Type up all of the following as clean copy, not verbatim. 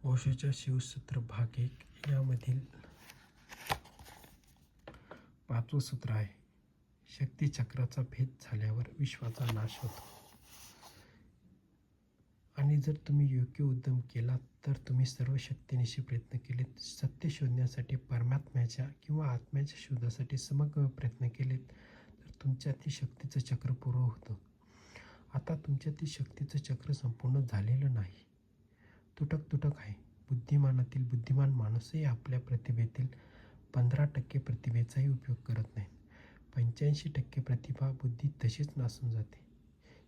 ओशोच्या शिवसूत्र भाग 1 यामधील 5वं सूत्र आहे. शक्तिचक्राचा भेद झाल्यावर विश्वाचा नाश होतो. आणि जर तुम्ही योग्य उद्यम केलात तर तुम्ही सर्व शक्तीनिशी प्रयत्न केलेत, सत्य शोधण्यासाठी, परमात्म्याच्या किंवा आत्म्याच्या शोधासाठी समग्र प्रयत्न केलेत तर तुमच्यातील शक्तीचं चक्र पूर्ण होतं. आता तुमच्यातील शक्तीचं चक्र संपूर्ण झालेलं नाही, तुटक आहे. बुद्धिमानातील बुद्धिमान माणूसही आपल्या प्रतिभेतील 15% प्रतिभेचाही उपयोग करत नाही. 85% प्रतिभा बुद्धी तशीच नासून जाते.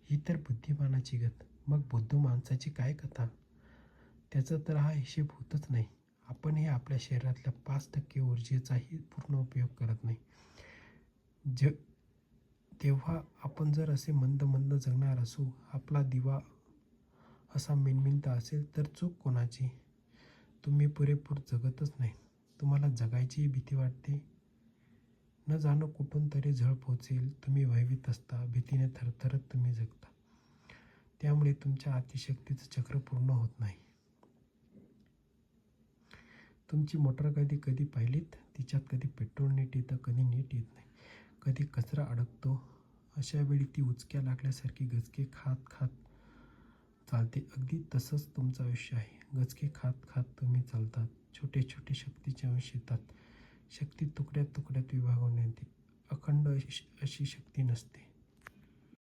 ही तर बुद्धिमानाची गत. मग बुद्धू माणसाची काय कथा? त्याचा तर हा हिशेब होतच नाही. आपण हे आपल्या शरीरातल्या 5% ऊर्जेचाही पूर्ण उपयोग करत नाही. तेव्हा आपण जर असे मंद जगणार असू, आपला दिवा असा मिणमिणता असेल तर चूक कोणाची? तुम्ही पुरेपूर जगतच नाही. तुम्हाला जगायचीही भीती वाटते. न जाणो कुठून तरी झळ पोहोचेल. तुम्ही भयभीत असता. भीतीने थरथरत तुम्ही जगता. त्यामुळे तुमच्या अतिशक्तीचं चक्र पूर्ण होत नाही. तुमची मोटर कधी पाहिलीत? तिच्यात कधी पेट्रोल नीट येतं, कधी नीट येत नाही, कधी कचरा अडकतो. अशा वेळी ती उचक्या लागल्यासारखी गचके खात चालते. अगदी तसंच तुमचं आयुष्य आहे. गचके खात तुम्ही चालतात. छोटे शक्तीचे अंश येतात. शक्ती तुकड्यात विभागून येते. अखंड अशी शक्ती नसते.